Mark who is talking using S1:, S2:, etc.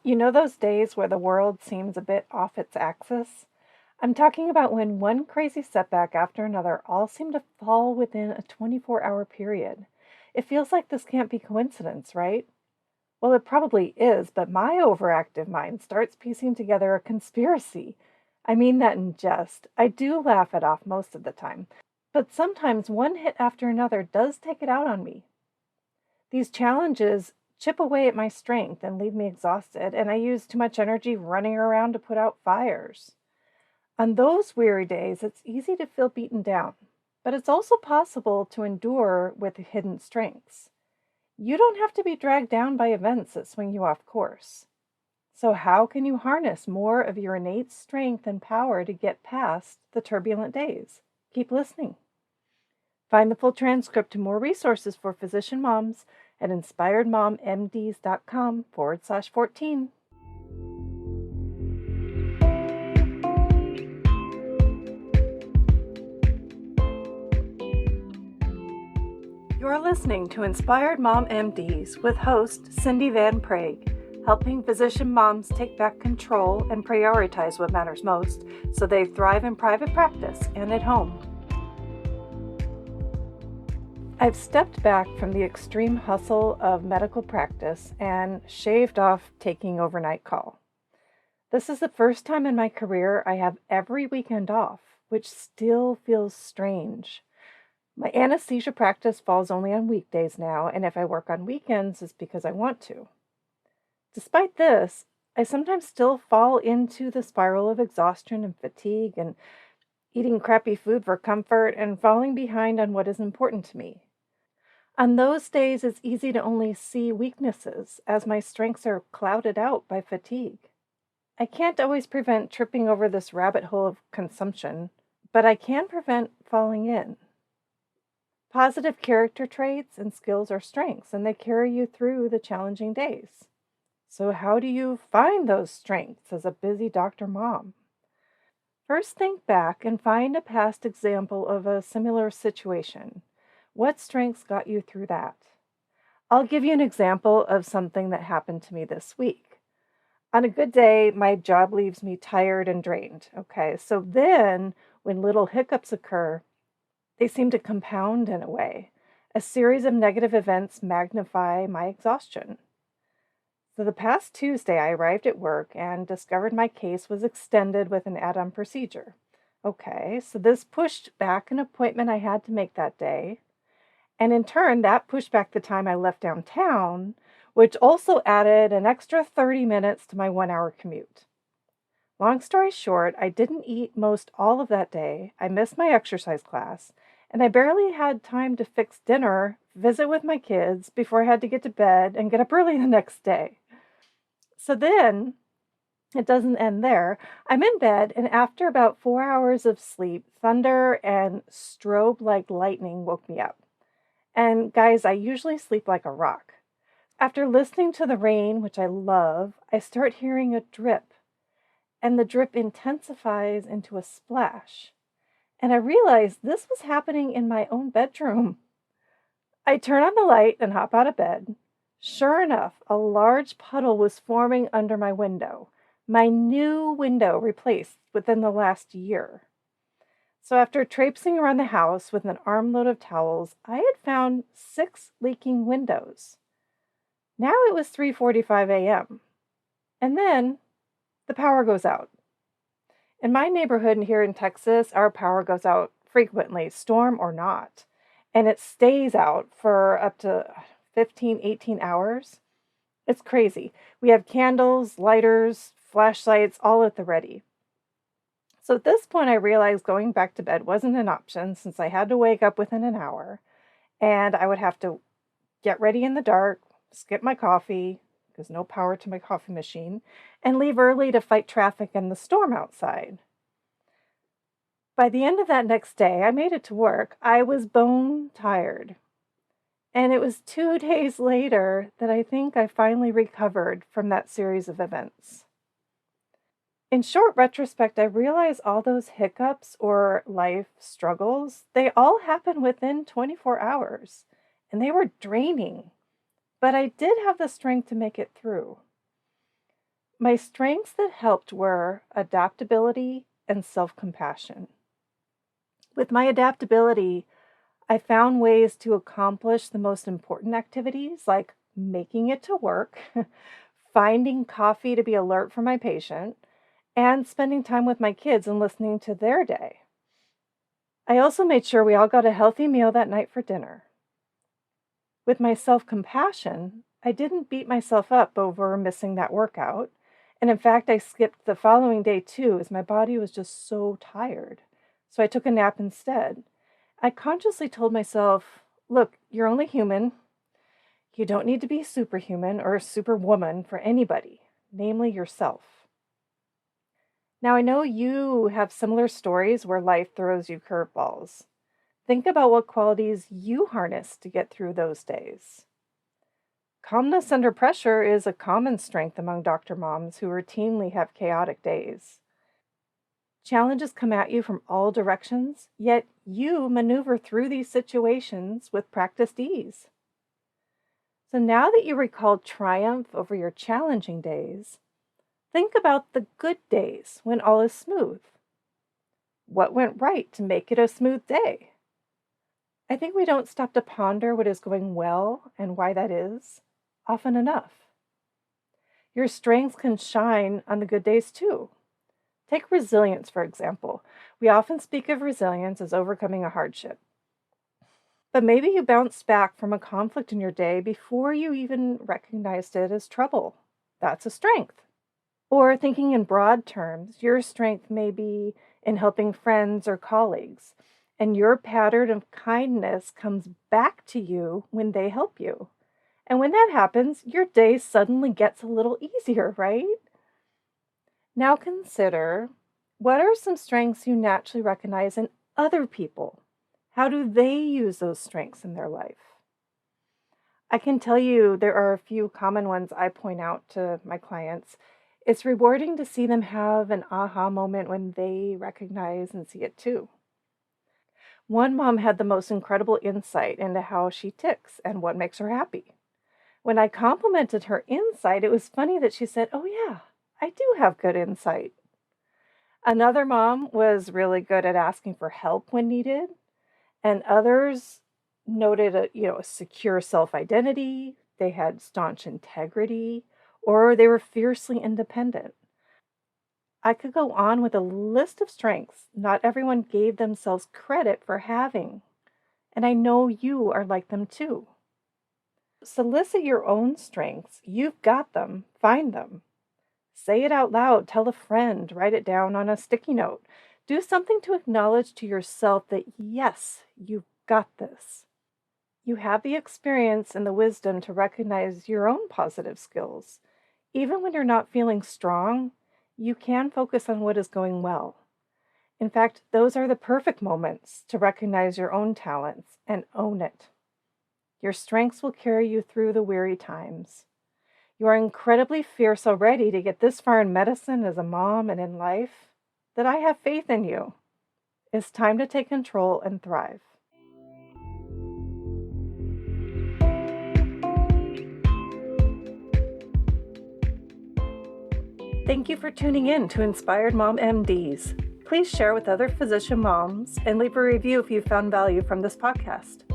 S1: You know those days where the world seems a bit off its axis? I'm talking about when one crazy setback after another all seem to fall within a 24-hour period. It feels like this can't be coincidence, right? Well, it probably is, but my overactive mind starts piecing together a conspiracy. I mean that in jest. I do laugh it off most of the time, but sometimes one hit after another does take it out on me. These challenges chip away at my strength and leave me exhausted, and I use too much energy running around to put out fires. On those weary days, it's easy to feel beaten down, but it's also possible to endure with hidden strengths. You don't have to be dragged down by events that swing you off course. So, how can you harness more of your innate strength and power to get past the turbulent days? Keep listening. Find the full transcript and more resources for physician moms at inspiredmommds.com/14. You're listening to Inspired Mom MDs with host Cindy Van Prague, helping physician moms take back control and prioritize what matters most so they thrive in private practice and at home. I've stepped back from the extreme hustle of medical practice and shaved off taking overnight call. This is the first time in my career I have every weekend off, which still feels strange. My anesthesia practice falls only on weekdays now, and if I work on weekends, it's because I want to. Despite this, I sometimes still fall into the spiral of exhaustion and fatigue and eating crappy food for comfort and falling behind on what is important to me. On those days, it's easy to only see weaknesses as my strengths are clouded out by fatigue. I can't always prevent tripping over this rabbit hole of consumption, but I can prevent falling in. Positive character traits and skills are strengths, and they carry you through the challenging days. So how do you find those strengths as a busy doctor mom? First, think back and find a past example of a similar situation. What strengths got you through that? I'll give you an example of something that happened to me this week. On a good day, my job leaves me tired and drained. Okay, so then when little hiccups occur, they seem to compound in a way. A series of negative events magnify my exhaustion. So the past Tuesday, I arrived at work and discovered my case was extended with an add-on procedure. Okay, so this pushed back an appointment I had to make that day. And in turn, that pushed back the time I left downtown, which also added an extra 30 minutes to my 1-hour commute. Long story short, I didn't eat most all of that day. I missed my exercise class, and I barely had time to fix dinner, visit with my kids before I had to get to bed and get up early the next day. So then, it doesn't end there. I'm in bed, and after about 4 hours of sleep, thunder and strobe like lightning woke me up. And guys, I usually sleep like a rock. After listening to the rain, which I love, I start hearing a drip, and the drip intensifies into a splash. And I realized this was happening in my own bedroom. I turn on the light and hop out of bed. Sure enough, a large puddle was forming under my window. My new window replaced within the last year. So after traipsing around the house with an armload of towels, I had found 6 leaking windows. Now it was 3:45 a.m. And then the power goes out. In my neighborhood here in Texas, our power goes out frequently, storm or not. And it stays out for up to 15, 18 hours. It's crazy. We have candles, lighters, flashlights, all at the ready. So at this point, I realized going back to bed wasn't an option since I had to wake up within an hour, and I would have to get ready in the dark, skip my coffee, because no power to my coffee machine, and leave early to fight traffic and the storm outside. By the end of that next day, I made it to work. I was bone tired. And it was 2 days later that I think I finally recovered from that series of events. In short retrospect, I realize all those hiccups or life struggles, they all happened within 24 hours, and they were draining. But I did have the strength to make it through. My strengths that helped were adaptability and self-compassion. With my adaptability, I found ways to accomplish the most important activities like making it to work, finding coffee to be alert for my patient, and spending time with my kids and listening to their day. I also made sure we all got a healthy meal that night for dinner. With my self-compassion, I didn't beat myself up over missing that workout. And in fact, I skipped the following day too, as my body was just so tired. So I took a nap instead. I consciously told myself, look, you're only human. You don't need to be superhuman or superwoman for anybody, namely yourself. Now, I know you have similar stories where life throws you curveballs. Think about what qualities you harness to get through those days. Calmness under pressure is a common strength among doctor moms who routinely have chaotic days. Challenges come at you from all directions, yet you maneuver through these situations with practiced ease. So now that you recall triumph over your challenging days, think about the good days when all is smooth. What went right to make it a smooth day? I think we don't stop to ponder what is going well and why that is often enough. Your strengths can shine on the good days too. Take resilience, for example. We often speak of resilience as overcoming a hardship. But maybe you bounced back from a conflict in your day before you even recognized it as trouble. That's a strength. Or thinking in broad terms, your strength may be in helping friends or colleagues, and your pattern of kindness comes back to you when they help you. And when that happens, your day suddenly gets a little easier, right? Now consider, what are some strengths you naturally recognize in other people? How do they use those strengths in their life? I can tell you there are a few common ones I point out to my clients. It's rewarding to see them have an aha moment when they recognize and see it too. One mom had the most incredible insight into how she ticks and what makes her happy. When I complimented her insight, it was funny that she said, "Oh yeah, I do have good insight." Another mom was really good at asking for help when needed, and others noted a secure self-identity, they had staunch integrity, or they were fiercely independent. I could go on with a list of strengths not everyone gave themselves credit for having, and I know you are like them too. Solicit your own strengths. You've got them. Find them. Say it out loud. Tell a friend. Write it down on a sticky note. Do something to acknowledge to yourself that, yes, you've got this. You have the experience and the wisdom to recognize your own positive skills. Even when you're not feeling strong, you can focus on what is going well. In fact, those are the perfect moments to recognize your own talents and own it. Your strengths will carry you through the weary times. You are incredibly fierce already to get this far in medicine as a mom and in life, that I have faith in you. It's time to take control and thrive. Thank you for tuning in to Inspired Mom MDs. Please share with other physician moms and leave a review if you found value from this podcast.